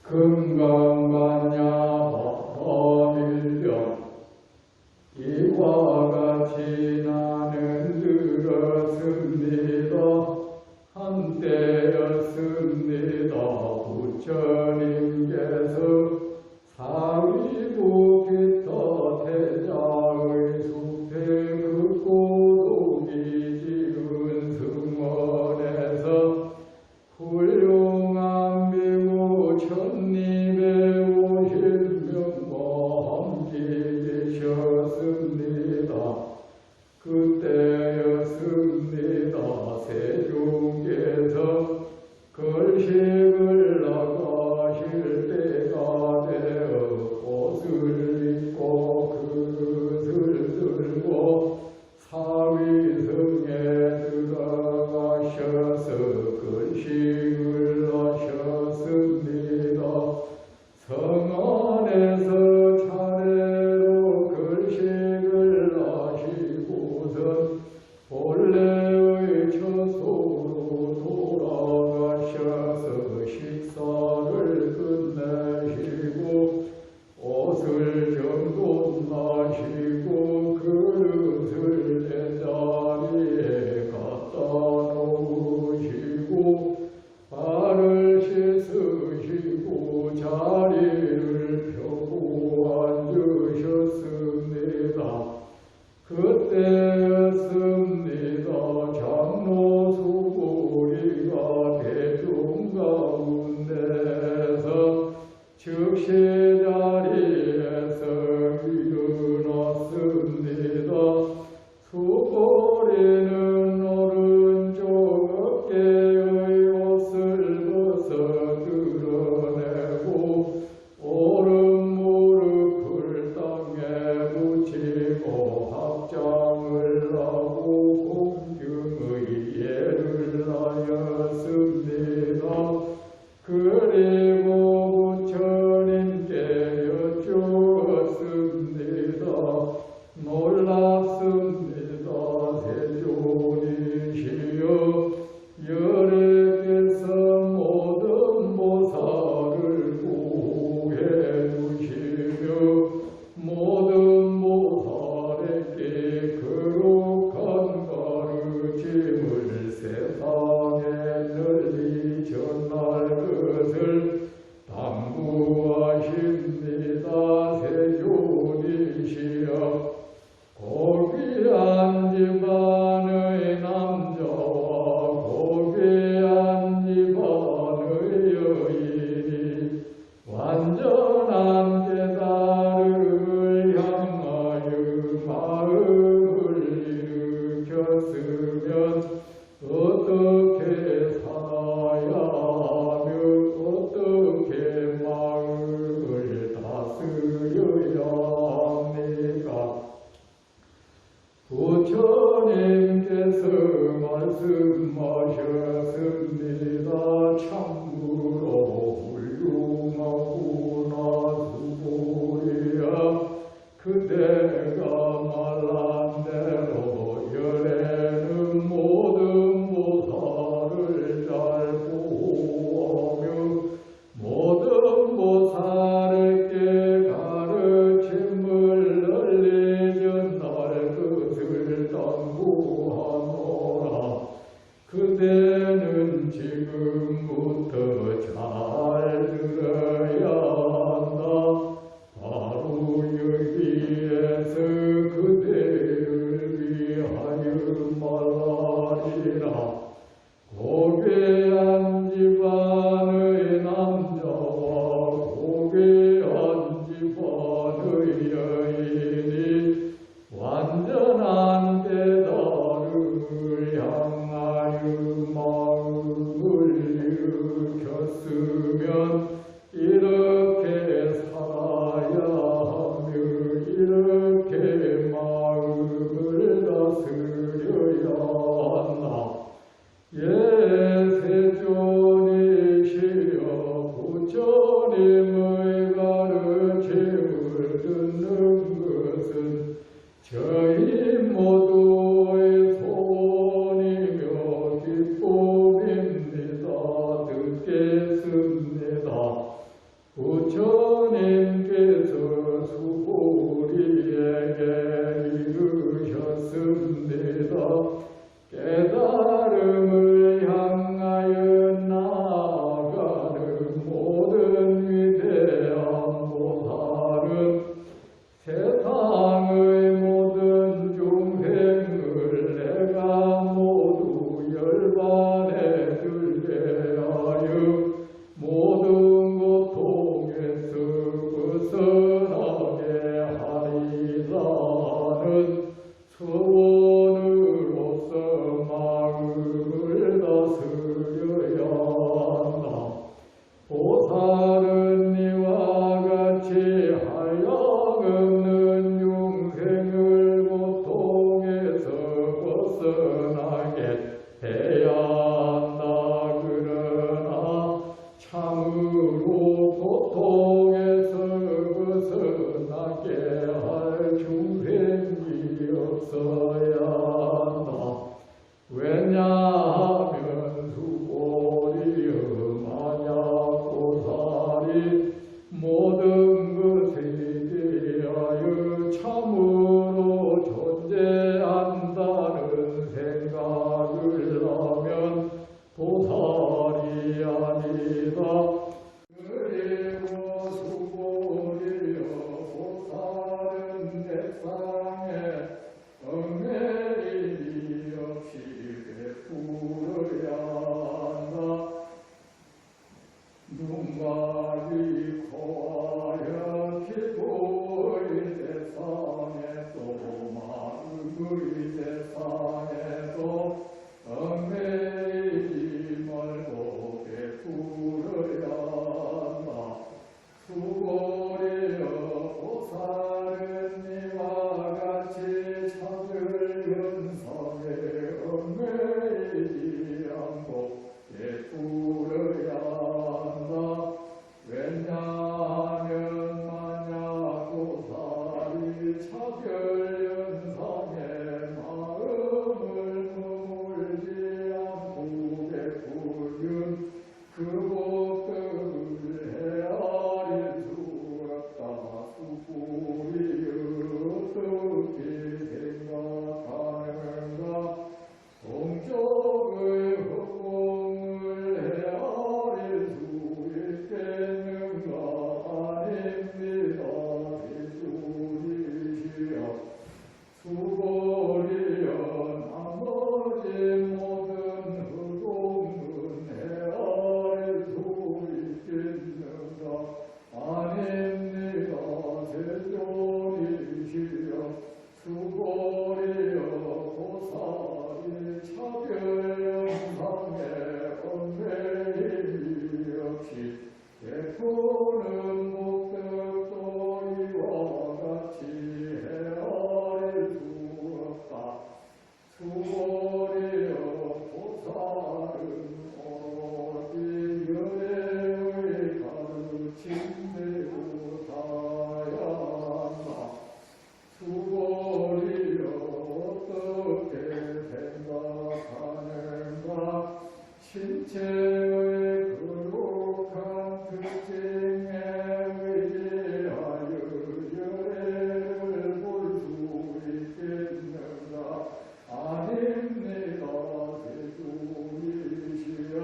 금강반야 어밀령 이와 같이 나는 들었습니다. 한때였습니다. 부처님께서 사위부 기타 태자의 숲에 그 고독이 지은 승원에서 훌륭한 비구 천님의 오실명과 함께 계셨습니다. 그때였습니다. 세종께서 걸식을 나가실 때가 되어 옷을 입고 그릇을 들고 사위성에 들어가셔서 걸식을 하셨습니다. 성 안에서 차례로 걸식을 하시고선 본래의 처소로 돌아가셔서 식사를 끝내시고 옷을 정돈하시고 그릇을 제자리에 갖다 놓으시고 발을 씻으시고 자리를 펴고 앉으셨습니다. 그때였습니다. 장로 수고리가 대중 가운데서 즉시 자리에서 일어났습니다. 수고리는 오른쪽 어깨의 옷을 벗어 드러내고 오른 무릎을 땅에 붙이고 합장을 하고 공경의 예를 하였습니다. 그리고 부처님께 여쭈었습니다. 놀랍습니다. 세존이시여 여래께서 모든 보살을 보호해 주시며 모든 보살에게 거룩한 가르침을 세상에 널리 전할 것을 당부하십니다. 세존이시여 고귀한 집안의 남자와 고귀한 집안의 여인이 완전한 깨달음을 향하여 마음을 일으켰으면 어떻게 살아야 하며 어떻게 마음을 다스려야 합니까? 부처님께서 말씀하셨습니다. 참으로 훌륭하구나 수고리야. 그대가 말한 대로 열애는 모든 보살을 잘 보호하며 모든 보살에게 가르침을 널리 전할 것을 당부하노라. 그대는 지금부터 잘 들어야 한다. 바로 여기에서 그대를 위하여 말하리라. 고귀한 집안의 남자와 고귀한 집안의 여인이 완전한 깨달음을 향하여 마음을 일으켰으면 이렇게 살아야 하며 이렇게 마음을 다스려야 한다. 세존이시여 부처님의 가르침을 듣는 것은 저희 모두의 소원이며 기쁨입니다. 듣겠습니다. 부처님께서 수고리에게 이르셨습니다. 깨달음을 향하여 나아가는 모든 위대한 보살은 세상의 모든 중생을 내가 모두 열반에 들게 하여 모든 고통에서 벗어나게 하리라는 소원으로서 마음을 다스려야 한다. 보살은 이와 같이 하염없는 중생을 고통에서 벗어나게 해야 한다. 그러나 참으로 고통에서 벗어나게 할 중생이 없어야 한다. 왜냐하면 수고리여 만약 보살이 모든 것에 대하여 참으로 존재한다는 생각을 하면 보살이 아니다. 그리고 수고리여 보살은 대상에 얽매임이 없이 베풀어야 한다. 눈가리 코와 혀 피부의 대상에도 마음의 대상에도 얽매이지 말고 베풀어야 한다. 수고리여 보살은 이와 같이 차별 현상에 얽매이지 않고 베풀어야 한다. 왜냐하면 만약 보살이 차별 현상에 마음을 머물지 않고 베풀면 그 복덕을 헤아릴 수 없다. 수고리여 어떻게 생각하는가? 동쪽의 허공을 헤아릴 수 있겠는가? 아닙니다. 대주리시여 수고리여 나머지 모든 허공은 헤아릴 수 있겠는가? 아닙니다. 대주리시여 수고리여 보살이 차별 현상에 얽매임이 없이 베푸는 복덕도 이와 같이 헤아릴 수 없다. 수고리여 보살은 오로지 열애의 가르침대로 살아야 한다. 수고리여 어떻게 생각하는가? 신체의 거룩한 특징에 의지하여 열애를 볼 수 있겠는가? 아닙니다. 대주리시여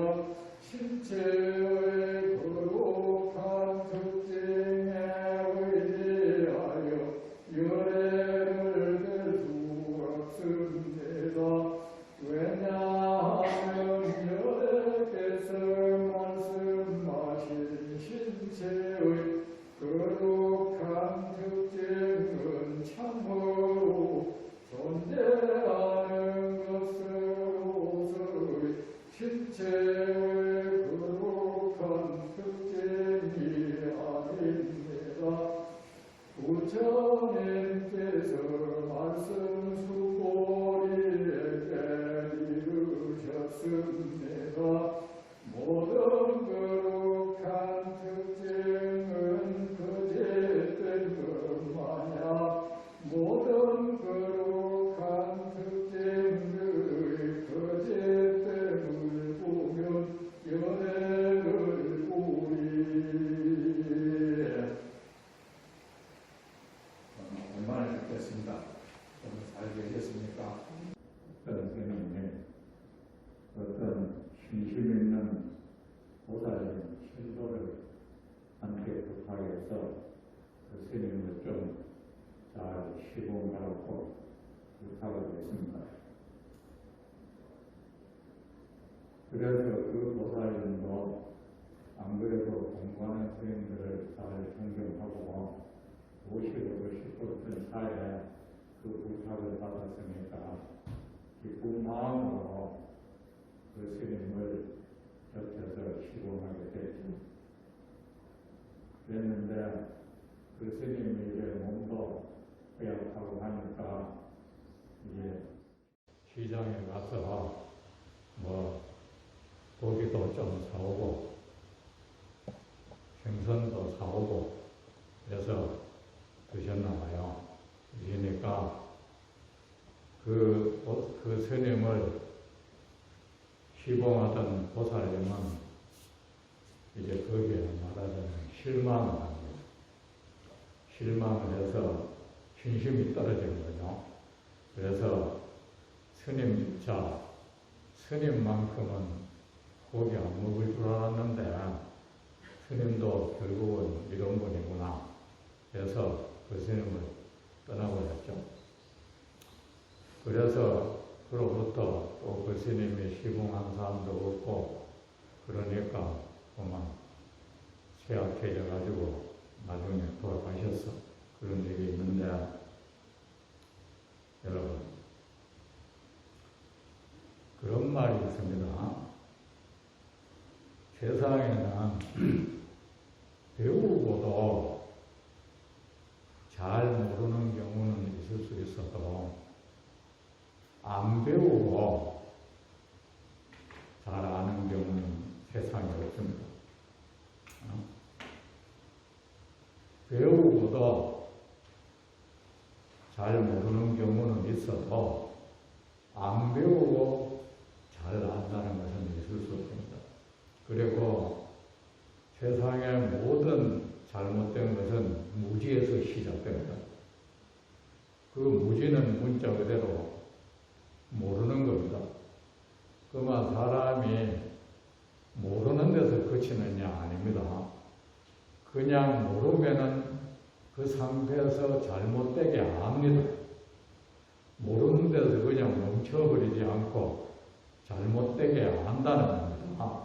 신체의 거룩한 특징에 의지하여 열애를 낼 수 없습니다. 왜냐하면 열애께서 말씀하신 신체의 거룩한 특징은 참으로 존재하는 것으로서의 신체의 거룩한 특징이 아닙니다. 부처님께서 말씀 수고리에게 이르셨습니다. 모든 거룩한 특징은 그래서 그 스님을 좀 잘 시공하라고 부탁을 했습니다. 그래서 그 보살님도 안 그래도 공부하는 스님들을 잘 존경하고 모시고 싶었던 차에 그 부탁을 받았으니까 기쁜 마음으로 그 스님을 곁에서 시공하게 됐죠. 그랬는데 그 스님이 이제 몸도 허약하고 하니까 이제 시장에 가서 뭐 고기도 좀 사오고 생선도 사오고 그래서 드셨나 봐요. 그러니까 그 스님을 시봉하던 보살님은 이제 거기에 말하자면 실망을 합니다. 실망을 해서 신심이 떨어진 거죠. 그래서 스님만큼은 고기 안 먹을 줄 알았는데 스님도 결국은 이런 분이구나. 그래서 그 스님을 떠나버렸죠. 그래서 그로부터 또 그 스님이 시봉한 사람도 없고 그러니까 그만 쇠약해져가지고 나중에 돌아가셨어. 그런 일이 있는데 여러분 그런 말이 있습니다. 세상에는 배우고도 잘 모르는 경우는 있을 수 있어도 안 배우고 잘 아는 경우는 세상에 없습니다. 배우고도 잘 모르는 경우는 있어도 안 배우고 잘 안다는 것은 있을 수 없습니다. 그리고 세상의 모든 잘못된 것은 무지에서 시작됩니다. 그 무지는 문자 그대로 모르는 겁니다. 그만 사람이 모르는 데서 그치느냐 아닙니다. 그냥 모르면은 그 상태에서 잘못되게 압니다. 모르는 데서 그냥 멈춰버리지 않고 잘못되게 안다는 겁니다.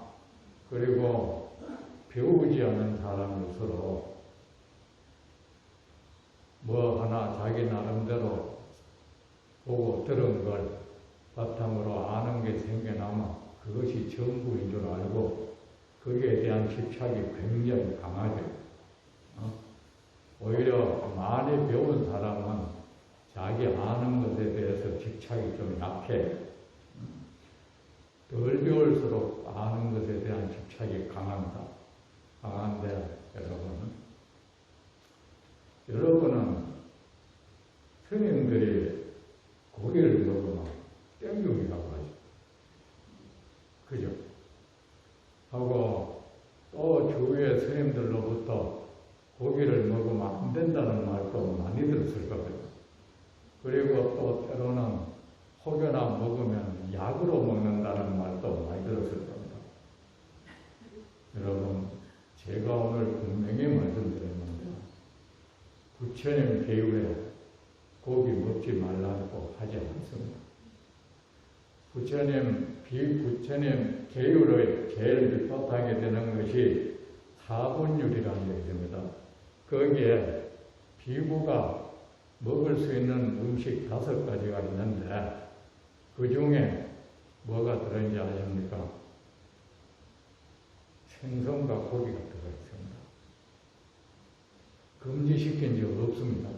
그리고 배우지 않은 사람일수록 뭐 하나 자기 나름대로 보고 들은 걸 바탕으로 아는 게 생겨나면 그것이 전부인 줄 알고 거기에 대한 집착이 굉장히 강하죠. 오히려 많이 배운 사람은 자기 아는 것에 대해서 집착이 좀 약해. 덜 배울수록 아는 것에 대한 집착이 강합니다. 강한데 여러분은 스님들이 고기를 먹으면 땡중이라고 하죠. 그죠? 하고 또 주위의 스님들로부터 고기를 먹으면 안 된다는 말도 많이 들었을 겁니다. 그리고 또 때로는 혹여나 먹으면 약으로 먹는다는 말도 많이 들었을 겁니다. 여러분, 제가 오늘 분명히 말씀드렸는데 부처님 계율에 고기 먹지 말라고 하지 않습니다. 부처님 계율의 제일 밑바탕이 되는 것이 사분율이라는 얘기입니다. 거기에 비구가 먹을 수 있는 음식 5가지가 있는데 그 중에 뭐가 들어있는지 아십니까? 생선과 고기가 들어가 있습니다. 금지시킨 적 없습니다.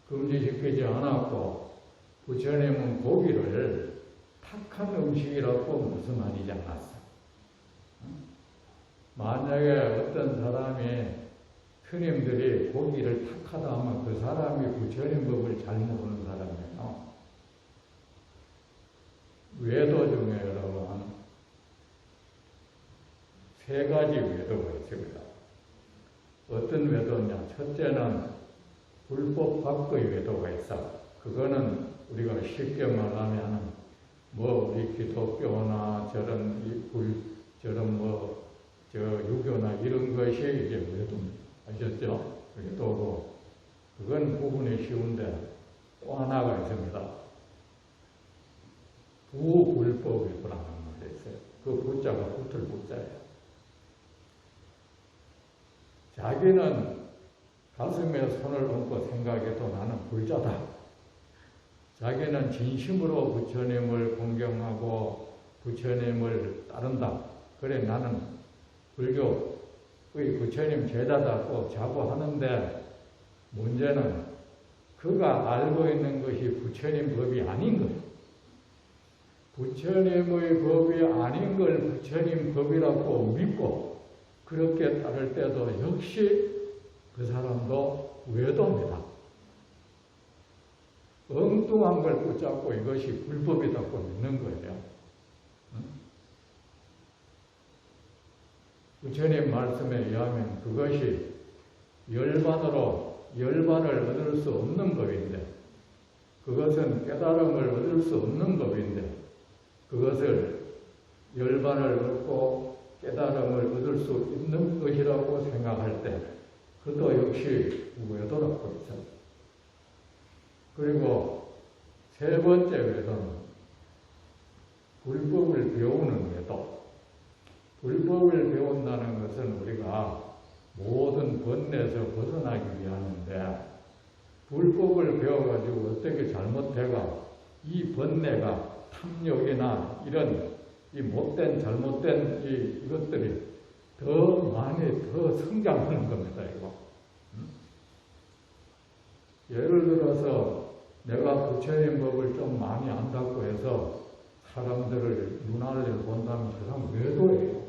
금지시키지 않았고 부처님은 고기를 탁한 음식이라고 무슨 말이지 않았어. 만약에 어떤 사람이 스님들이 고기를 탁하다 하면 그 사람이 부처님 법을 잘 모르는 사람이에요. 외도 중에 여러분 3가지 외도가 있습니다. 어떤 외도냐? 첫째는 불법 밖의 외도가 있어. 그거는 우리가 쉽게 말하면 우리 기독교나 저런 유교나 이런 거에 것이 이제 외도입니다. 아셨죠? 외도고, 그건 구분이 쉬운데 또 하나가 있습니다. 부불법이라는 말이 있어요. 그 부자가 붙을 부자예요. 자기는 가슴에 손을 얹고 생각해도 나는 불자다. 자기는 진심으로 부처님을 공경하고 부처님을 따른다. 그래 나는 불교의 부처님 제자다고 자부하는데 문제는 그가 알고 있는 것이 부처님 법이 아닌 거예요. 부처님의 법이 아닌 걸 부처님 법이라고 믿고 그렇게 따를 때도 역시 그 사람도 외도입니다. 엉뚱한 걸 붙잡고 이것이 불법이라고 믿는 거예요. 부처님 말씀에 의하면 그것이 열반을 얻을 수 없는 법인데, 그것은 깨달음을 얻을 수 없는 법인데, 그것을 열반을 얻고 깨달음을 얻을 수 있는 것이라고 생각할 때, 그것도 역시 외도라고 있어요. 그리고 세 번째 외도는 불법을 배우는 외도. 불법을 배운다는 것은 우리가 모든 번뇌에서 벗어나기 위함인데, 불법을 배워가지고 어떻게 잘못해가 이 번뇌가 탐욕이나 이런 이 못된 잘못된 이것들이 더 많이 더 성장하는 겁니다. 이거. 예를 들어서 내가 부처님 법을 좀 많이 안다고 해서 사람들을 눈알을 본다면 그 사람 외도예요.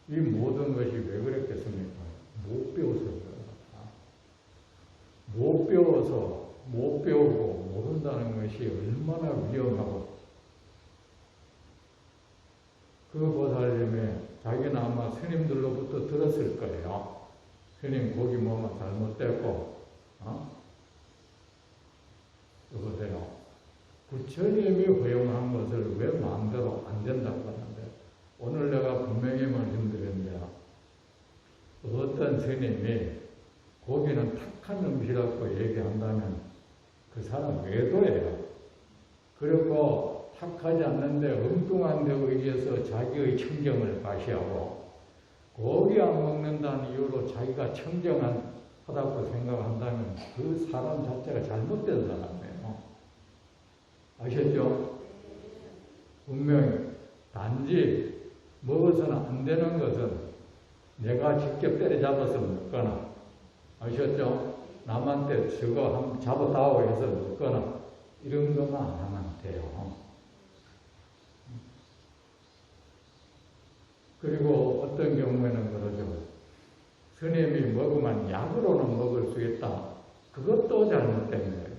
이 모든 것이 왜 그랬겠습니까? 못 배워서 그렇다. 못 배우고 모른다는 것이 얼마나 위험하고, 그 보살님이 자기는 아마 스님들로부터 들었을 거예요. 스님 거기 뭐가 잘못됐고, 여보세요. 부처님이 허용한 것을 왜 마음대로 안 된다고 하는데, 오늘 내가 분명히 말씀드렸는데, 어떤 스님이 고기는 탁한 음식이라고 얘기한다면 그 사람 외도예요. 그리고 탁하지 않는데 엉뚱한 데 의해서 자기의 청정을 과시하고, 고기 안 먹는다는 이유로 자기가 청정하다고 생각한다면 그 사람 자체가 잘못된 사람이에요. 아셨죠? 분명히 단지 먹어서는 안 되는 것은 내가 직접 때려잡아서 먹거나, 아셨죠? 남한테 저거 한번 잡아다오 해서 먹거나 이런 것만 안 하면 돼요. 그리고 어떤 경우에는 그러죠. 스님이 먹으면 약으로는 먹을 수 있다. 그것도 잘못된 거예요.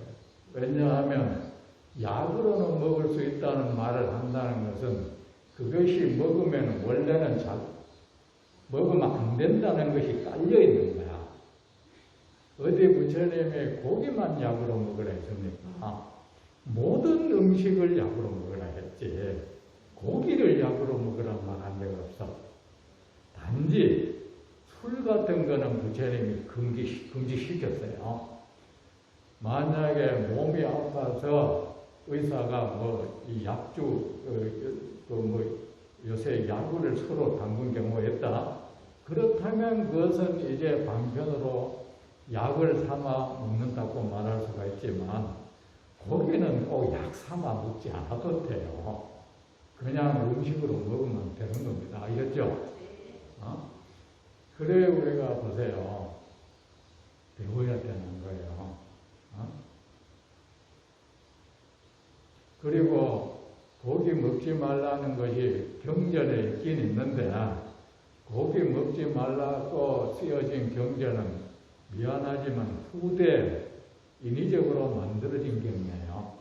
왜냐하면 약으로는 먹을 수 있다는 말을 한다는 것은 그것이 먹으면 원래는 먹으면 안 된다는 것이 깔려 있는 거야. 어디 부처님이 고기만 약으로 먹으라 했습니까? 모든 음식을 약으로 먹으라 했지, 고기를 약으로 먹으라 말한 적 없어. 단지 술 같은 거는 부처님이 금지시켰어요. 만약에 몸이 아파서 의사가 이 약주, 요새 약을 서로 담근 경우가 있다. 그렇다면 그것은 이제 방편으로 약을 삼아 먹는다고 말할 수가 있지만, 고기는 꼭 약 삼아 먹지 않아도 돼요. 그냥 음식으로 먹으면 되는 겁니다. 알겠죠? 그래 우리가 보세요. 배워야 되는 거예요. 그리고 고기 먹지 말라는 것이 경전에 있긴 있는데, 고기 먹지 말라고 쓰여진 경전은 미안하지만 후대 인위적으로 만들어진 경이에요.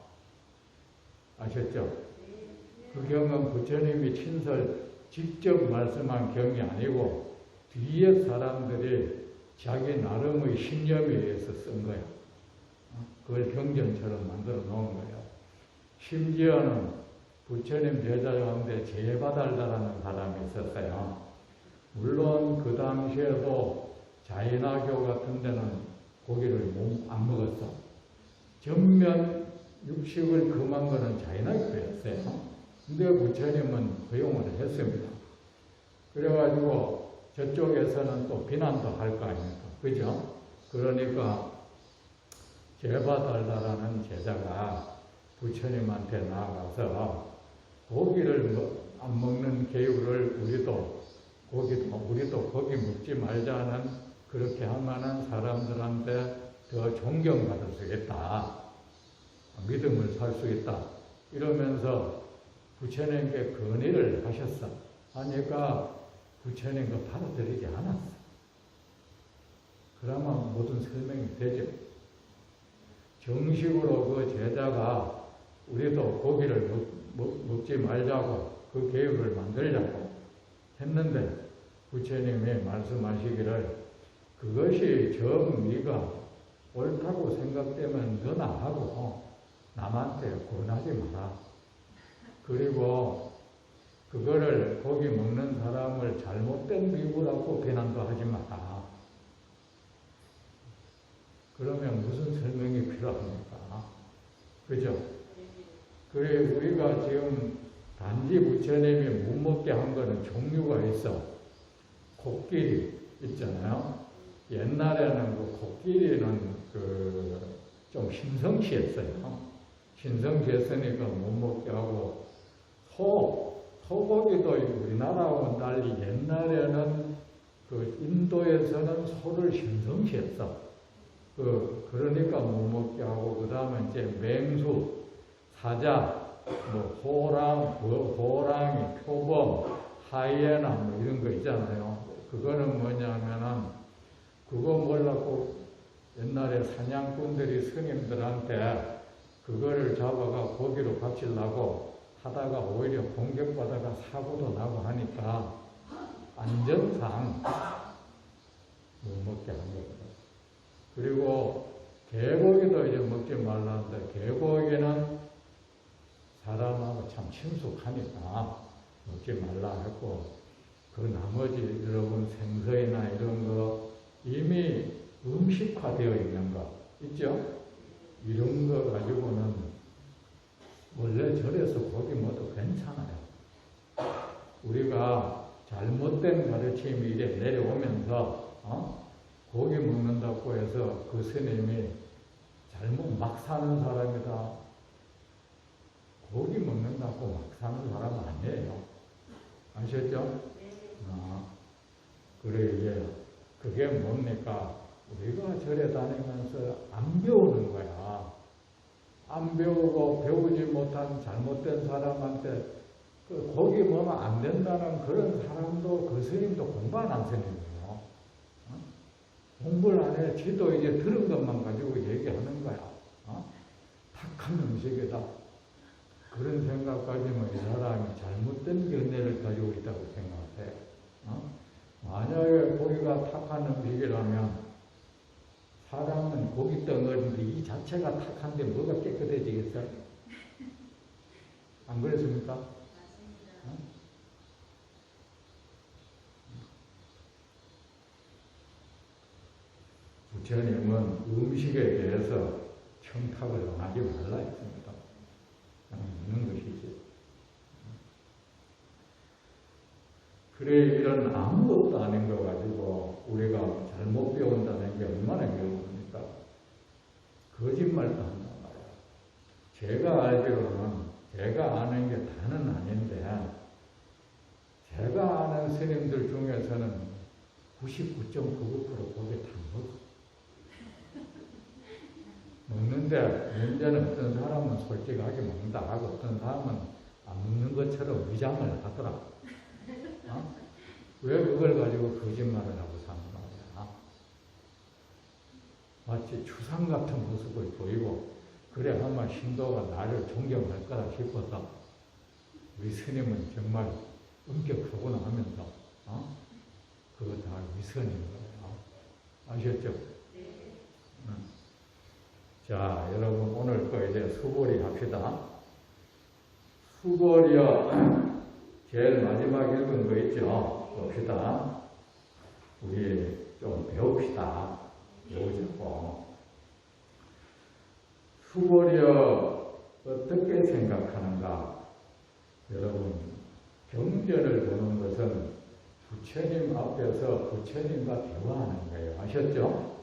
아셨죠? 그 경은 부처님이 직접 말씀한 경이 아니고 뒤에 사람들이 자기 나름의 신념에 의해서 쓴 거예요. 그걸 경전처럼 만들어 놓은 거예요. 심지어는 부처님 제자 가운데 제바달다라는 사람이 있었어요. 물론 그 당시에도 자인화교 같은 데는 고기를 안 먹었어. 전면 육식을 금한 거는 자인화교였어요. 근데 부처님은 허용을 했습니다. 그래가지고 저쪽에서는 또 비난도 할 거 아닙니까? 그죠? 그러니까 제바달다라는 제자가 부처님한테 나아가서 고기를 안 먹는 계율을 우리도 고기 먹지 말자는, 그렇게 하면은 사람들한테 더 존경받을 수 있다. 믿음을 살 수 있다. 이러면서 부처님께 건의를 하셨어. 하니까 부처님과 받아들이지 않았어. 그러면 모든 설명이 되죠. 정식으로 그 제자가 우리도 고기를 먹지 말자고 그 계율을 만들자고 했는데 부처님이 말씀하시기를 그것이 네가 옳다고 생각되면 너나 하고 남한테 권하지 마라. 그리고 그거를 고기 먹는 사람을 잘못된 비유라고 비난도 하지 마라. 그러면 무슨 설명이 필요합니까? 그죠? 그래, 우리가 지금 단지 부처님이 못 먹게 한 거는 종류가 있어. 코끼리 있잖아요. 옛날에는 그 코끼리는 좀 신성시했어요. 신성시했으니까 못 먹게 하고, 소고기도 우리나라와는 달리 옛날에는 그 인도에서는 소를 신성시했어. 그러니까 못 먹게 하고, 그 다음에 이제 맹수, 사자, 호랑이, 표범, 하이에나 이런 거 있잖아요. 그거는 뭐냐면은 그거 몰랐고 옛날에 사냥꾼들이 스님들한테 그거를 잡아가 고기로 바치려고 하다가 오히려 공격받아가 사고도 나고 하니까 안전상 못 먹게 한 거거든. 그리고 개고기도 이제 먹지 말라는데 개고기는 사람하고 참 친숙하니까 먹지 말라 했고, 그 나머지 여러분 생선이나 이런 거 이미 음식화되어 있는 거 있죠? 이런 거 가지고는 원래 절에서 고기 먹어도 괜찮아요. 우리가 잘못된 가르침이 이래 내려오면서 고기 먹는다고 해서 그 스님이 잘못 막 사는 사람이다. 고기 먹는다고 막 사는 사람은 아니에요. 아셨죠? 그래, 이제 그게 뭡니까? 우리가 절에 다니면서 안 배우는 거야. 안 배우고 배우지 못한 잘못된 사람한테 그 고기 먹으면 안 된다는 그런 사람도 그 스님도 공부 안 한 스님이에요. 공부를 안 해. 지도 이제 들은 것만 가지고 얘기하는 거야. 탁한 음식이다. 그런 생각까지는 이 사람이 잘못된 견해를 가지고 있다고 생각해. 만약에 고기가 탁한 음식이라면 사람은 고기 덩어리인데 이 자체가 탁한데 뭐가 깨끗해지겠어요? 안 그랬습니까? 부처님은 음식에 대해서 청탁을 하지 말라 했습니다. 있는 것이지. 그래, 이런 아무것도 아닌 거 가지고 우리가 잘못 배운다는 게 얼마나 위험합니까? 거짓말도 한단 말이야. 제가 알기로는 제가 아는 게 다는 아닌데 제가 아는 스님들 중에서는 99.99% 고기 다 먹어. 먹는데 문제는 어떤 사람은 솔직하게 먹는다 하고 어떤 사람은 안 먹는 것처럼 위장을 하더라. 왜 그걸 가지고 거짓말을 하고 사는 말이야? 마치 추상 같은 모습을 보이고 그래 아마 신도가 나를 존경할 거라 싶어서 우리 스님은 정말 엄격하구나 하면서 그거 다 위선인 거예요. 아셨죠? 자, 여러분 오늘 거 이제 수고리 합시다. 수고리여 제일 마지막 읽은 거 있죠? 봅시다. 우리 좀 배웁시다. 배우자고. 수고리여 어떻게 생각하는가? 여러분, 경전을 보는 것은 부처님 앞에서 부처님과 대화하는 거예요. 아셨죠?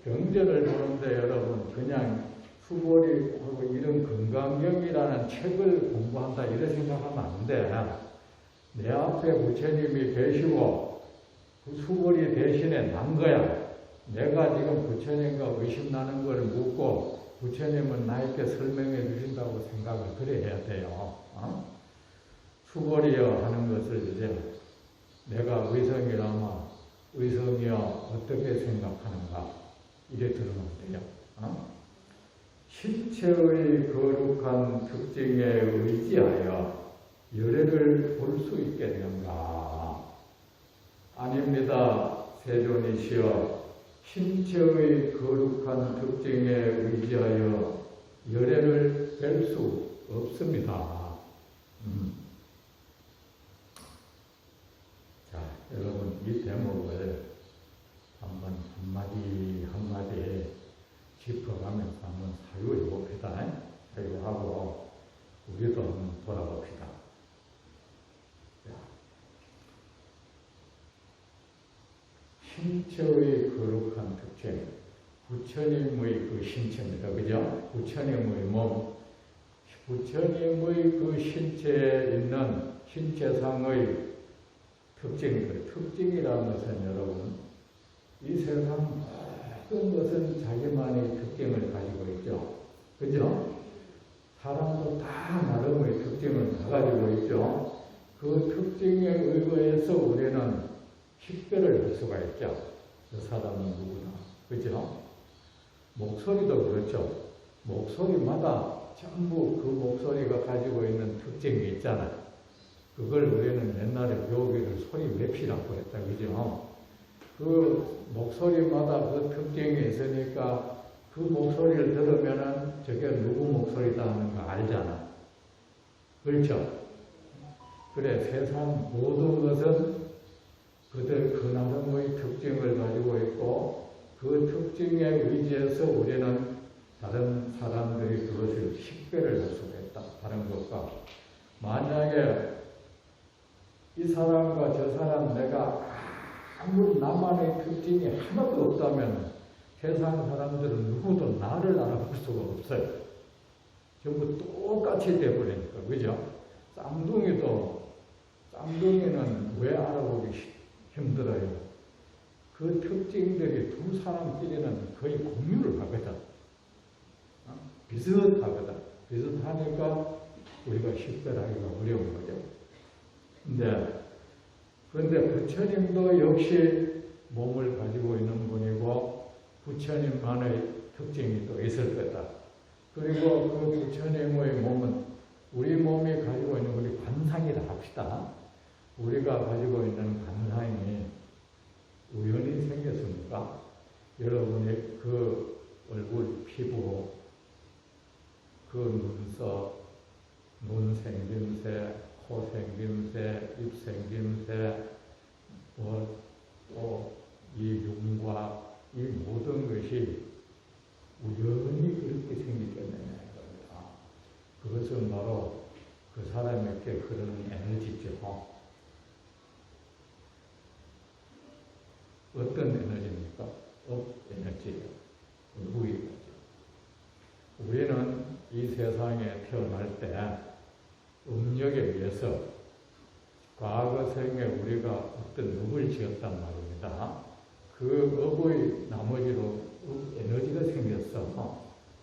경전을 보는데 여러분 그냥 수고리하고 이런 건강경이라는 책을 공부한다 이런 생각하면 안 돼. 내 앞에 부처님이 계시고 그 수고리 대신에 난 거야. 내가 지금 부처님과 의심나는 걸 묻고 부처님은 나에게 설명해 주신다고 생각을 그래 해야 돼요. 수고리여 하는 것을 이제 내가 의성이라면 의성이여 어떻게 생각하는가 이래 들으면 돼요. 신체의 거룩한 특징에 의지하여 열애를 볼 수 있게 되는가? 아닙니다. 세존이시여 신체의 거룩한 특징에 의지하여 열애를 뵐 수 없습니다. 자, 여러분 이 대목을 한번 한마디 한마디 짚어가면서 한번 사유해 봅시다. 사유하고 우리도 한번 돌아봅시다. 신체의 거룩한 특징, 부처님의 그 신체입니다. 그죠? 부처님의 몸, 부처님의 그 신체에 있는 신체상의 특징들, 특징이라는 것은 여러분, 이 세상 모든 것은 자기만의 특징을 가지고 있죠. 그죠? 사람도 다 나름의 특징을 다 가지고 있죠. 그 특징에 의거해서 우리는 식별을 할 수가 있죠. 그 사람은 누구나. 그죠? 목소리도 그렇죠. 목소리마다 전부 그 목소리가 가지고 있는 특징이 있잖아요. 그걸 우리는 옛날에 배우기를 소리 맵시라고 했다. 그죠? 그 목소리마다 그 특징이 있으니까 그 목소리를 들으면은 저게 누구 목소리다 하는 거 알잖아. 그렇죠? 그래, 세상 모든 것은 그들 그 나름의 특징을 가지고 있고 그 특징에 의지해서 우리는 다른 사람들이 그것을 식별을 할 수가 있다. 다른 것과. 만약에 이 사람과 저 사람 내가 아무리 나만의 특징이 하나도 없다면 세상 사람들은 누구도 나를 알아볼 수가 없어요. 전부 똑같이 돼버리니까. 그죠? 쌍둥이는 왜 알아보기 힘들어요? 그 특징들이 두 사람끼리는 거의 공유를 하거든. 비슷하거든. 비슷하니까 우리가 식별하기가 어려운 거죠. 그런데 부처님도 역시 몸을 가지고 있는 분이고 부처님만의 특징이 또 있을 거다. 그리고 그 부처님의 몸은 우리 몸이 가지고 있는 우리 관상이라 합시다. 우리가 가지고 있는 관상이 우연히 생겼습니까? 여러분의 그 얼굴 피부, 그 눈썹, 눈 생김새, 코 생김새, 입 생김새, 또 이 윤곽, 이 모든 것이 우연히 그렇게 생기게 되는 겁니다. 그것은 바로 그 사람에게 흐르는 에너지죠. 어떤 에너지입니까? 업 에너지예요. 무 에너지. 우리는 이 세상에 태어날 때 음력에 의해서 과거생에 우리가 어떤 업을 지었단 말입니다. 그 업의 나머지로 업 에너지가 생겼어.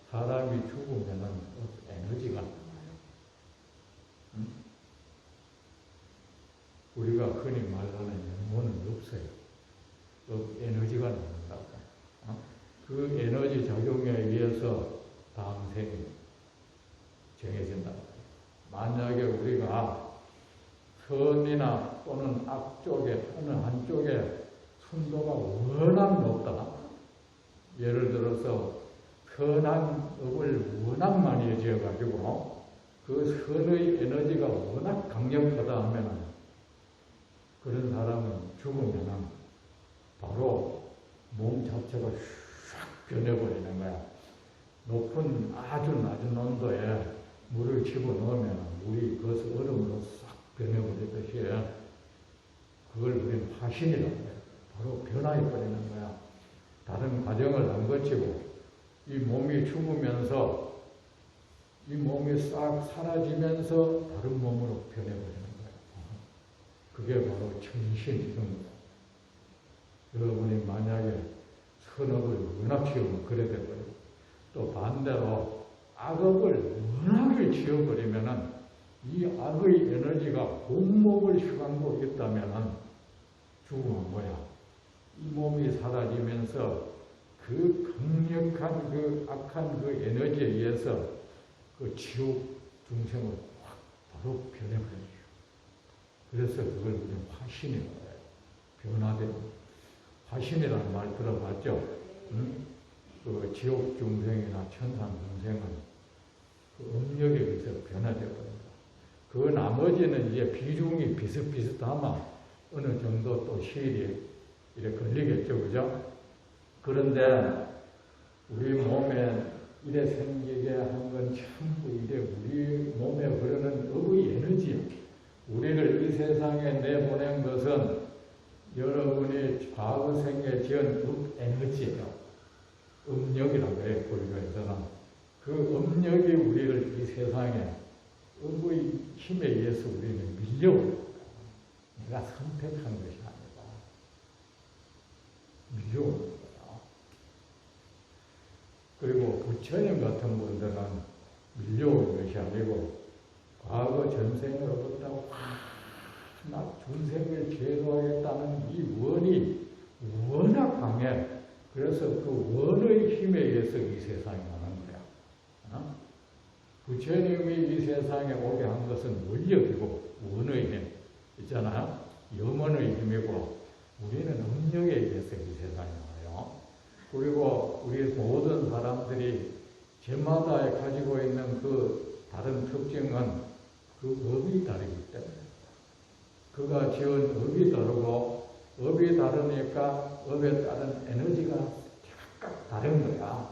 사람이 죽으면은 업 에너지가 나와요. 우리가 흔히 말하는 영혼은 없어요. 업 에너지가 나온다고. 그 에너지 작용에 의해서 다음 생이 정해진다. 만약에 우리가 선이나 또는 악쪽에 어느 한쪽에 순도가 워낙 높다. 예를 들어서 선한 업을 워낙 많이 지어가지고 그 선의 에너지가 워낙 강력하다 하면 그런 사람은 죽으면 바로 몸 자체가 샥 변해버리는 거야. 높은 아주 낮은 온도에 물을 집어넣으면 물이 그것을 얼음으로 싹 변해버리듯이 그걸 우리는 화신이라고 해요. 바로 변화해버리는 거야. 다른 과정을 안 거치고 이 몸이 죽으면서 이 몸이 싹 사라지면서 다른 몸으로 변해버리는 거예요. 그게 바로 천신입니다. 여러분이 만약에 선업을 워낙 지으면 그래 돼버리고 또 반대로 악업을 워낙을 지어버리면은 이 악의 에너지가 온몸을 휘감고 있다면은 죽으면 뭐야? 이 몸이 사라지면서 그 강력한 그 악한 그 에너지에 의해서 그 지옥 중생을 확 바로 변해버려요. 그래서 그걸 우리는 화신이라고 해요. 변화된 화신이라는 말 들어봤죠? 응? 그 지옥 중생이나 천상 중생은 그 음력에 의해서 변화되어버립니다. 그 나머지는 이제 비중이 비슷비슷하면 어느 정도 또 시일이 이렇게 걸리겠죠, 그죠? 그런데 우리 몸에 이래 생기게 한 건 전부 이래 우리 몸에 흐르는 업의 에너지예요. 우리를 이 세상에 내보낸 것은 여러분이 과거 생에 지은 업 에너지예요. 음력이라고 해요, 불교에서는. 그 음력이 우리를 이 세상에 업의 힘에 의해서 우리는 밀려옵니다. 내가 선택한 것이 아니다. 밀려옵니다. 그리고 부처님 같은 분들은 밀려온 것이 아니고 과거 전생으로부터 나 중생을 제도하겠다는 이 원이 워낙 강해. 그래서 그 원의 힘에 의해서 이 세상에 오는 거야. 부처님이 이 세상에 오게 한 것은 원력이고 원의 힘 있잖아요. 염원의 힘이고 우리는 음력에 의해서 이 세상에 와요. 그리고 우리 모든 사람들이 제마다 가지고 있는 그 다른 특징은 그 업이 다르기 때문에 그가 지은 업이 다르고 업이 다르니까 업에 따른 에너지가 각각 다른 거야.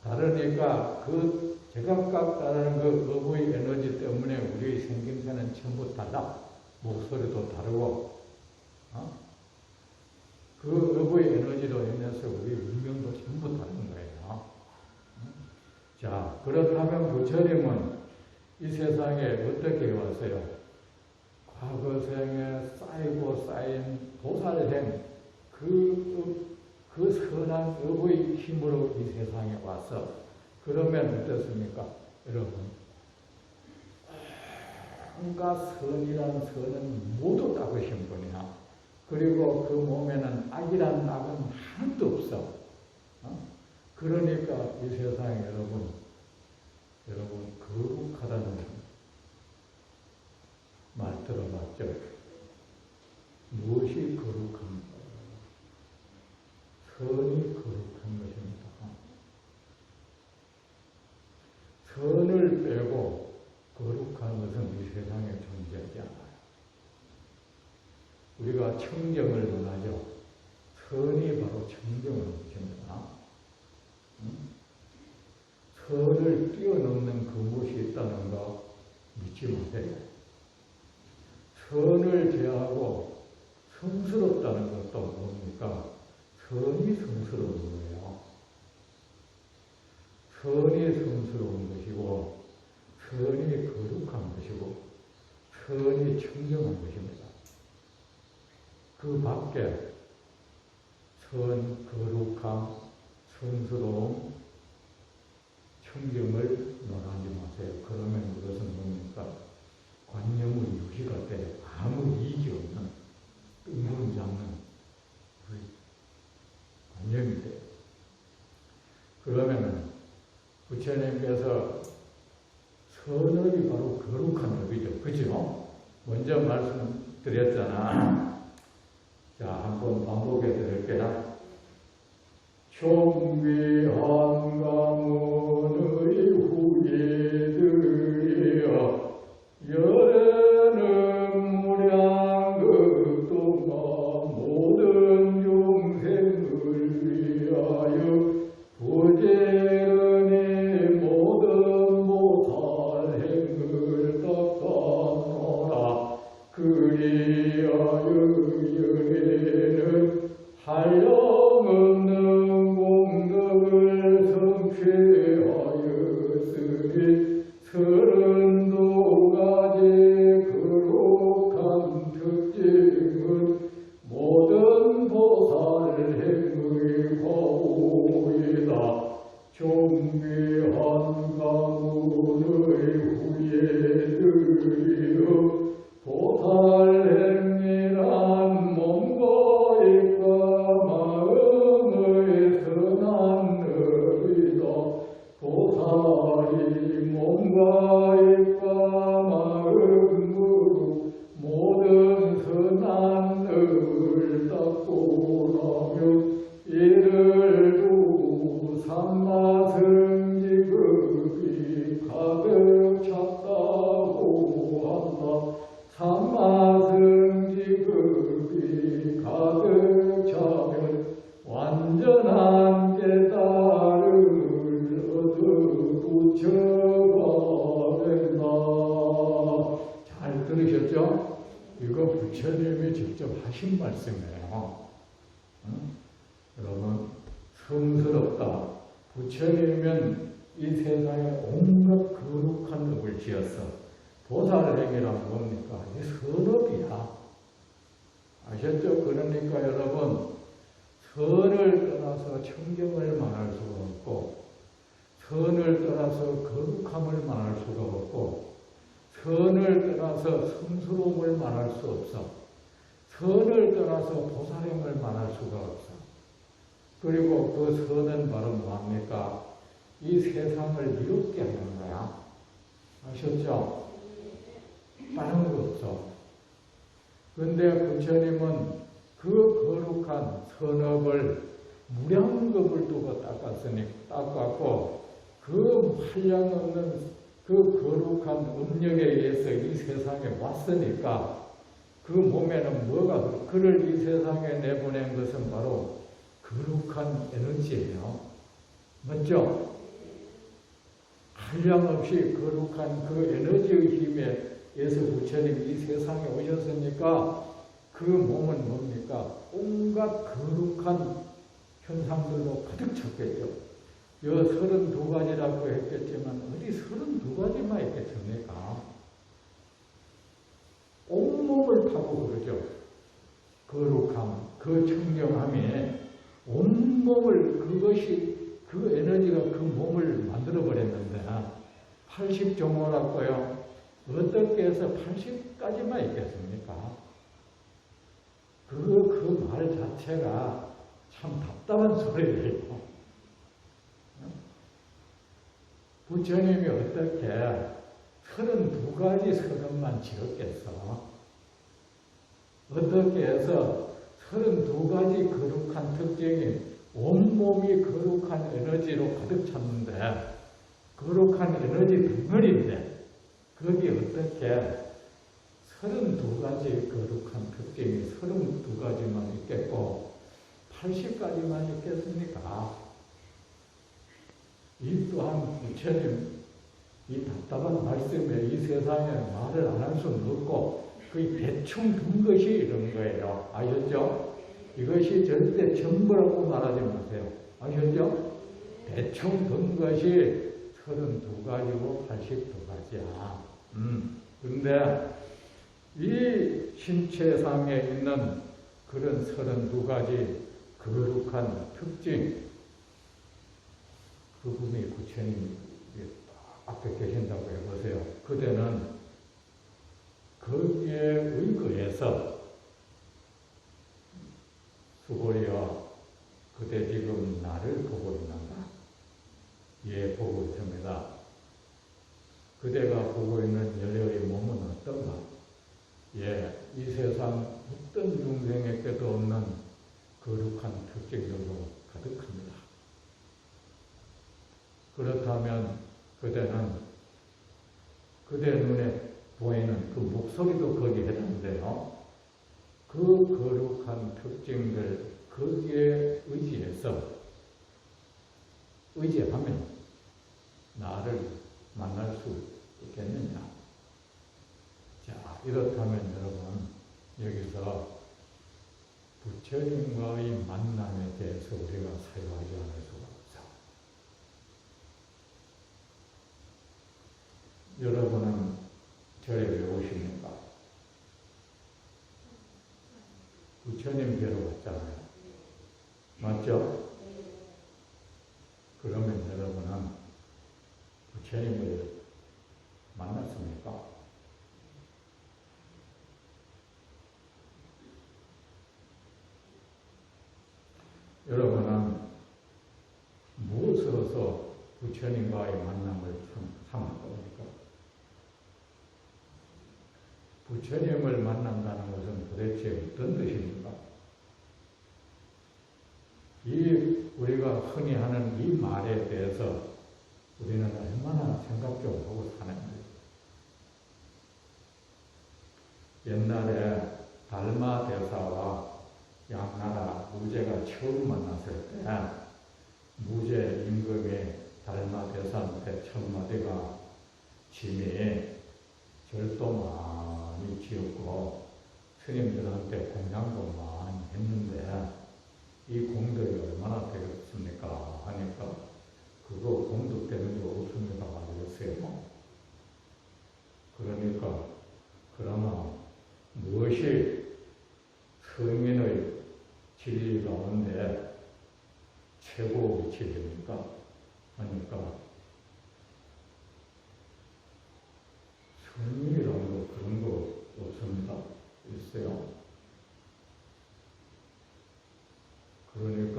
다르니까 그 제각각 다른 그 업의 에너지 때문에 우리의 생김새는 전부 달라. 목소리도 다르고 그 업의 에너지로 인해서 우리 운명도 전부 다른 거예요. 자, 그렇다면 부처님은 이 세상에 어떻게 왔어요? 과거 생에 쌓이고 쌓인 도살생 그 선한 업의 힘으로 이 세상에 와서 그러면 어떻습니까? 여러분, 온갖 선이라는 선은 모두 닦으신 분이야. 그리고 그 몸에는 악이라는 악은 하나도 없어. 그러니까 이 세상에 여러분 거룩하다는 말 들어봤죠? 무엇이 거룩합니까? 선이 거룩한 것입니다. 선을 빼고 거룩한 것은 이 세상에 존재하지 않아요. 우리가 청정을 논하죠. 선이 바로 청정을 것입니다. 선을 뛰어넘는 그것이 있다는 거 믿지 마세요. 선을 제하고 성스럽다는 것도 뭡니까? 선이 성스러운 거예요. 선이 성스러운 것이고 선이 거룩한 것이고 선이 청정한 것입니다. 그 밖에 선, 거룩함, 성스러움, 청정을 논하지 마세요. 그러면 그것은 뭡니까? 관념의 유희가 돼 아무 이익이 없는 뜬금 잡는 관념이 돼요. 그러면은 부처님께서 선업이 바로 거룩한 업이죠. 그죠? 먼저 말씀드렸잖아. 자, 한번 반복해 드릴게요. 총비한 가문의 후예들이여 이거 부처님이 직접 하신 말씀이에요. 응? 여러분, 성스럽다. 부처님은 이 세상에 온갖 거룩한 업을 지었어. 보살행위란 뭡니까? 이 선업이야. 아셨죠? 그러니까 여러분, 선을 떠나서 청정을 말할 수가 없고, 선을 떠나서 거룩함을 말할 수가 없고, 선을 떠나서 성스러움을 말할 수 없어. 선을 떠나서 보살행을 말할 수가 없어. 그리고 그 선은 바로 뭐합니까? 이 세상을 이롭게 하는 거야. 아셨죠? 다른 거 없어. 근데 부처님은 그 거룩한 선업을 무량겁을 두고 닦았고, 그 한량없는 그 거룩한 음력에 의해서 이 세상에 왔으니까, 그 몸에는 뭐가, 그를 이 세상에 내보낸 것은 바로 거룩한 에너지예요. 맞죠? 한량없이 거룩한 그 에너지의 힘에 의해서 부처님이 이 세상에 오셨으니까, 그 몸은 뭡니까? 온갖 거룩한 현상들로 가득 찼겠죠. 여 32가지라고 했겠지만 어디 32가지만 있겠습니까? 온몸을 타고 그러죠. 거룩함, 그 청정함이 온몸을, 그것이, 그 에너지가 그 몸을 만들어버렸는데 80종호라고요. 어떻게 해서 80까지만 있겠습니까? 그 말 자체가 참 답답한 소리예요. 부처님이 어떻게 32가지 선업만 지었겠어? 어떻게 해서 32가지 거룩한 특징이 온몸이 거룩한 에너지로 가득 찼는데, 거룩한 에너지 덩어리인데, 거기 어떻게 32가지 거룩한 특징이 32가지만 있겠고 80가지만 있겠습니까? 이 또한 부처님 이 답답한 말씀에 이 세상에 말을 안 할 수는 없고 거의 대충 둔 것이 이런 거예요. 아셨죠? 이것이 절대 전부라고 말하지 마세요. 아셨죠? 대충 둔 것이 32가지고 82가지야. 근데 이 신체상에 있는 그런 32가지 거룩한 특징, 그분이 부처님이 앞에 계신다고 해보세요. 그대는 거기에 의거해서 수고리여, 그대 지금 나를 보고 있는가? 예, 보고 있습니다. 그대가 보고 있는 열려의 몸은 어떤가? 예, 이 세상 어떤 중생에게도 없는 거룩한 특징들로 가득합니다. 그렇다면 그대는 그대 눈에 보이는 그 목소리도 거기에 해당돼요. 그 거룩한 특징들, 거기에 의지하면 나를 만날 수 있겠느냐? 자, 이렇다면 여러분, 여기서 부처님과의 만남에 대해서 우리가 사유하지 않을 수가 없어. 여러분은 절에 왜 오십니까? 부처님 뵈러 왔잖아요. 맞죠? 그러면 여러분은 부처님을 만났습니까? 여러분은 무엇으로서 부처님과의 만남을 삼을 겁니까? 부처님을 만난다는 것은 도대체 어떤 뜻입니까? 우리가 흔히 하는 이 말에 대해서 우리는 얼마나 생각 좀 하고 사는지. 옛날에 달마 대사와 양나라 무제가 처음 만났을 때 무제 임금이 달마 대사한테 첫 마디가 짐이 절도 많이 지었고 스님들한테 공양도 많이 했는데 이 공덕이 얼마나 되겠습니까? 하니까 그거 공덕되는 게 없습니다. 그랬어요. 그러니까 그러나 무엇이 성인의 진리 가운데 최고의 진리입니까? 하니까 성인이라는 거 그런 거 없습니다. 있어요. 그러니까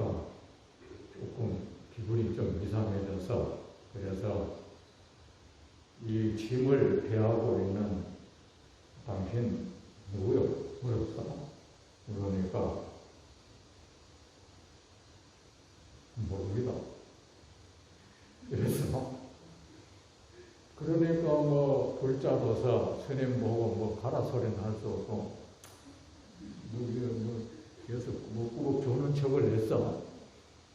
조금 기분이 좀 이상해져서 그래서 이 짐을 대하고 있는 당신 누구요? 물었어. 그러니까 모릅니다. 그래서 그러니까 뭐 불자로서 스님 보고 뭐 가라 소리는 할 수 없고 그래서 꾸벅꾸벅 조는 척을 했어.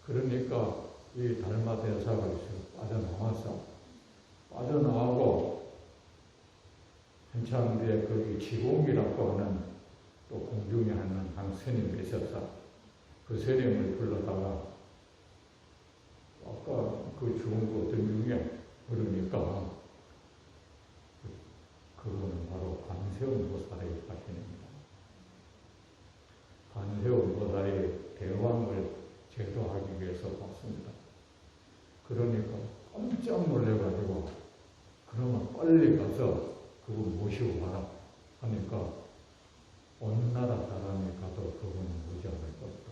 그러니까 이 달마 대사가 빠져나가고 한참 뒤에 거기 지공이라고 하는 또 공중에 하는 한 스님이 있었어. 그 스님을 불러다가 아까 그 좋은 거 어떤 중이야? 그러니까 그거는 바로 관세음 보살의 파신입니다. 관세음 보살이 대왕을 제도하기 위해서 왔습니다. 그러니까 깜짝 놀래가지고 그러면 빨리 가서 그거 모시고 와라 하니까 어느 나라 사람이 가도 그거는 무지할 것이다.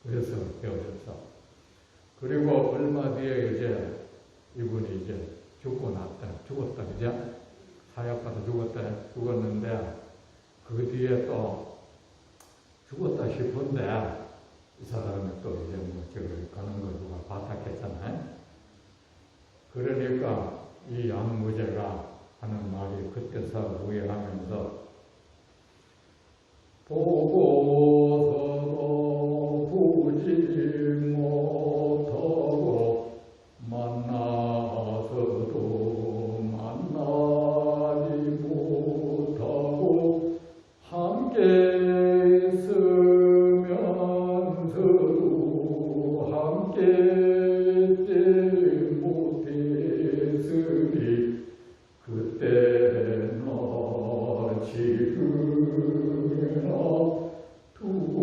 그래서 배워졌어. 그리고 얼마 뒤에 이제 이분이 이제 죽었다, 그죠? 사약받아 죽었는데 그 뒤에 또 죽었다 싶은데 이 사람이 또 이제 뭐 저기 가는 걸 누가 바닥했잖아요. 그러니까 이 양무제가 하는 말이 그때서 우회하면서 보고서도 보지 못하고 만나서도 만나지 못하고 함께 있으면서도 함께 있지 못했으니 그때나 지금이나 두고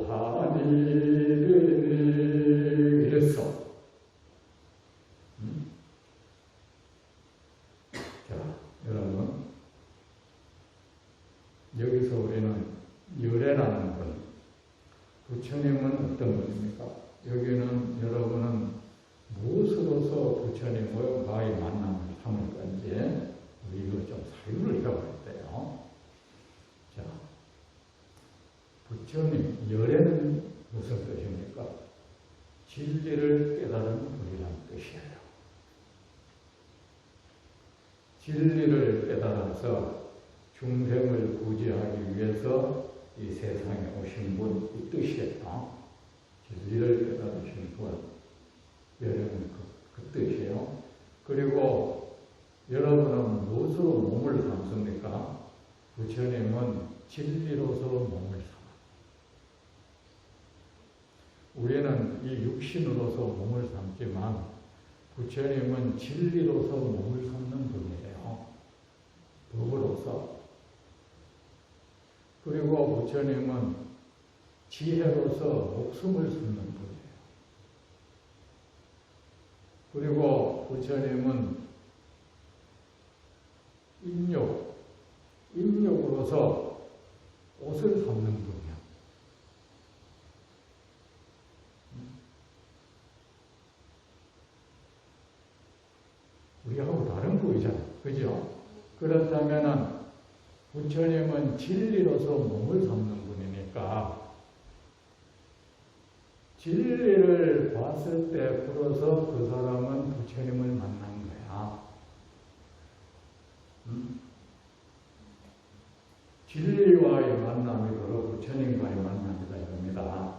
하니 했어. 자, 여러분 여기서 우리는 열애라는 분, 부처님은 어떤 분입니까? 여기는 여러분은 무엇으로서 부처님과 나의 만남을 삼을 건지 이거 좀 사유를 해봐야 돼요. 자, 부처님, 열애는 무슨 뜻입니까? 진리를 깨달은 분이라는 뜻이에요. 진리를 깨달아서 중생을 구제하기 위해서 이 세상에 오신 분, 이 뜻이에요. 진리를 깨달으신 분, 열애는 그 뜻이에요. 그리고 여러분은 무엇으로 몸을 삼습니까? 부처님은 진리로서 몸을 삼아. 우리는 이 육신으로서 몸을 삼지만 부처님은 진리로서 몸을 삼는 분이에요. 법으로서. 그리고 부처님은 지혜로서 목숨을 삼는 분이에요. 그리고 부처님은 인욕으로서 옷을 삼는 분이야. 우리하고 다른 분이잖아. 그죠? 그렇다면은 부처님은 진리로서 몸을 삼는 분이니까 진리를 봤을 때 풀어서 그 사람은 부처님을 만난 거야. 진리와의 만남이 바로 부처님과의 만남이다 이겁니다.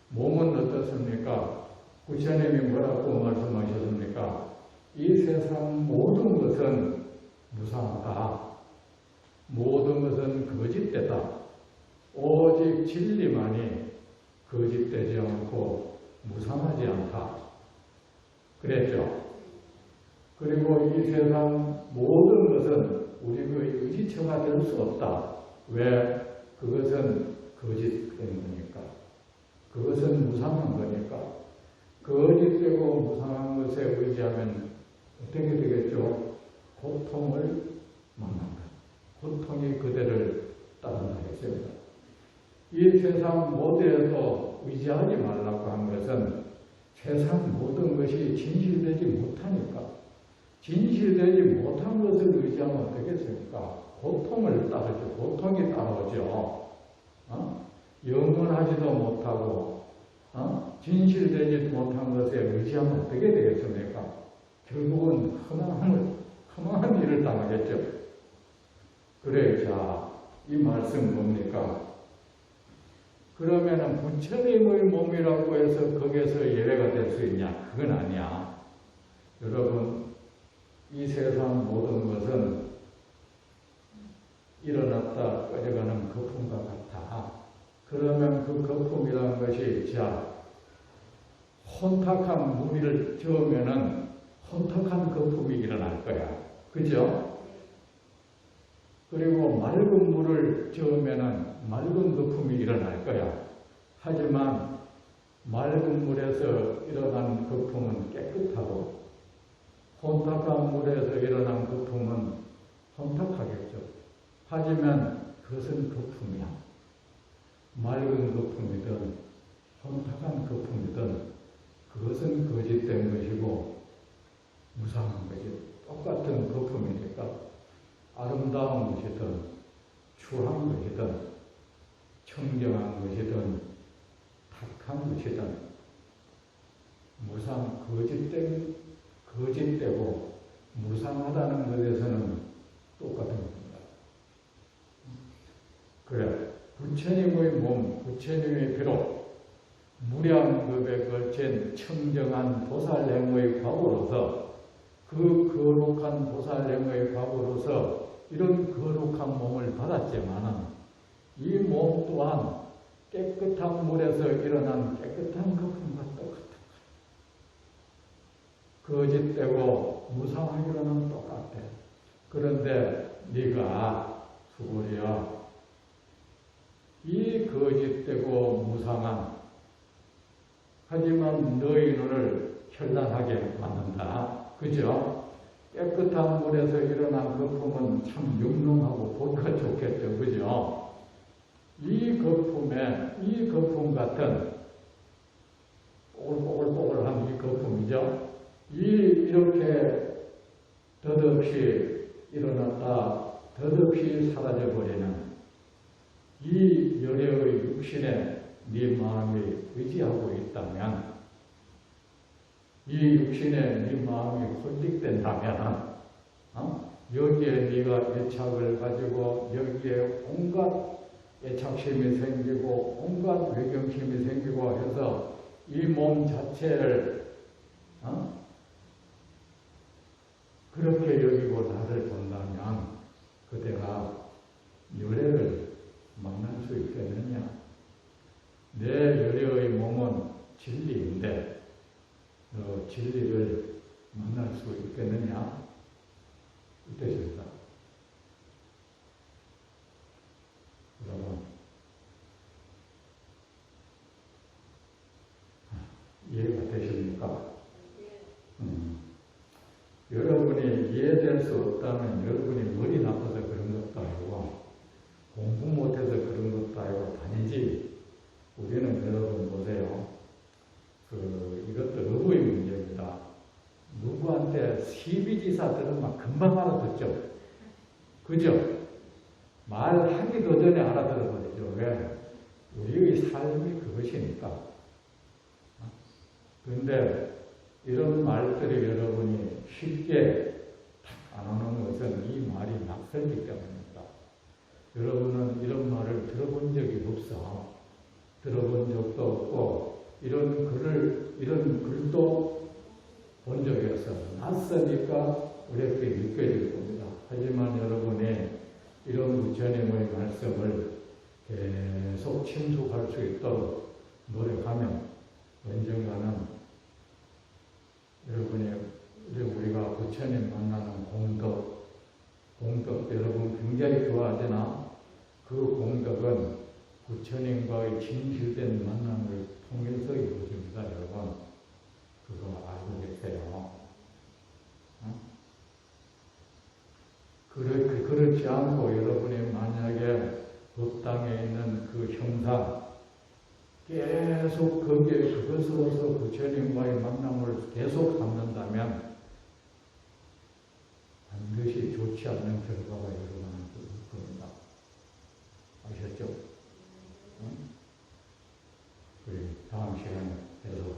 몸은 어떻습니까? 부처님이 뭐라고 말씀하셨습니까? 이 세상 모든 것은 무상하다. 모든 것은 거짓되다. 오직 진리만이 거짓되지 않고 무상하지 않다. 그랬죠. 그리고 이 세상 모든 것은 우리의 의지처가 될 수 없다. 왜? 그것은 거짓된 거니까. 그것은 무상한 거니까. 거짓되고 무상한 것에 의지하면 어떻게 되겠죠? 고통을 만난다. 고통이 그대를 따른다 했습니다. 이 세상 모두에도 의지하지 말라고 한 것은 세상 모든 것이 진실되지 못하니까. 진실되지 못한 것을 의지하면 어떻겠습니까? 고통을 따르죠. 고통이 따라오죠. 영원하지도 못하고 진실되지 못한 것에 의지하면 어떻게 되겠습니까? 결국은 허망한 일을 당하겠죠. 그래, 자, 이 말씀 뭡니까? 그러면은 부처님의 몸이라고 해서 거기에서 예외가 될 수 있냐? 그건 아니야. 여러분, 이 세상 모든 것은 일어났다 꺼져가는 거품과 같아. 그러면 그 거품이라는 것이 자, 혼탁한 무리를 저으면은 혼탁한 거품이 일어날 거야. 그죠? 그리고 맑은 물을 저으면은 맑은 거품이 일어날 거야. 하지만 맑은 물에서 일어난 거품은 깨끗하고 혼탁한 물에서 일어난 거품은 혼탁하겠죠. 하지만 그것은 거품이야. 맑은 거품이든 혼탁한 거품이든 그것은 거짓된 것이고 무상한 것이 똑같은 거품이니까 아름다운 것이든 추한 것이든 청정한 것이든 탁한 것이든 무상 거짓되고 무상하다는 것에서는 똑같은 겁니다. 그래, 부처님의 몸, 부처님의 비록 무량겁에 걸친 청정한 보살행의 과보로서 그 거룩한 보살행의 과보로서 이런 거룩한 몸을 받았지만은 이 몸 또한 깨끗한 물에서 일어난 깨끗한 거품과 똑같다. 거짓되고 무상하기로는 똑같아. 그런데 네가 수고리야, 이 거짓되고 무상한 하지만 너희 눈을 현란하게 만든다. 그죠? 깨끗한 물에서 일어난 거품은 참 영롱하고 보기가 좋겠죠. 그죠? 이 거품 같은 뽀글뽀글뽀글한 이 거품이죠. 이렇게 덧없이 일어났다 덧없이 사라져버리는 이 열애의 육신에 네 마음이 의지하고 있다면, 이 육신에 네 마음이 홀릭된다면 여기에 네가 애착을 가지고 여기에 온갖 애착심이 생기고 온갖 외경심이 생기고 해서 이 몸 자체를 그렇게 여기고 나를 본다면 그대가 열애를 만날 수 있겠느냐? 내 열애의 몸은 진리인데 너 진리를 만날 수 있겠느냐? 이 뜻입니다. 여러분, 이해가 되십니까? 여러분이 이해될 수 없다면 여러분이 머리 나빠서 그런 것도 아니고 공부 못해서 그런 것도 아니고 단지 우리는 여러분 보세요. 이것도 어부의 문제입니다. 누구한테 시비지사 들으면 금방 알아듣죠. 그죠? 말하기도 전에 알아들어버리죠. 왜? 우리의 삶이 그것이니까. 그런데 이런 말들이 여러분이 쉽게 안 오는 것은 이 말이 낯설기 때문입니다. 여러분은 이런 말을 들어본 적이 없어. 들어본 적도 없고 이런 글도 본 적이 없어. 낯서니까 어렵게 느껴질 겁니다. 하지만 침묵할 수 있도록 노력하면 언젠가는 우리가 부처님 만나는 공덕 여러분 굉장히 좋아하잖아. 그 공덕은 부처님과의 진실된 만남을 통해서 이루어집니다, 여러분. 그거 알고 계세요. 그렇지 않고 여러분이 만약에 그 땅에 있는 그 형상, 계속 거기에 그것으로서 부처님과의 만남을 계속 삼는다면 반드시 좋지 않는 결과가 여러분한테 올 겁니다. 아셨죠? 우리 다음 시간에 계속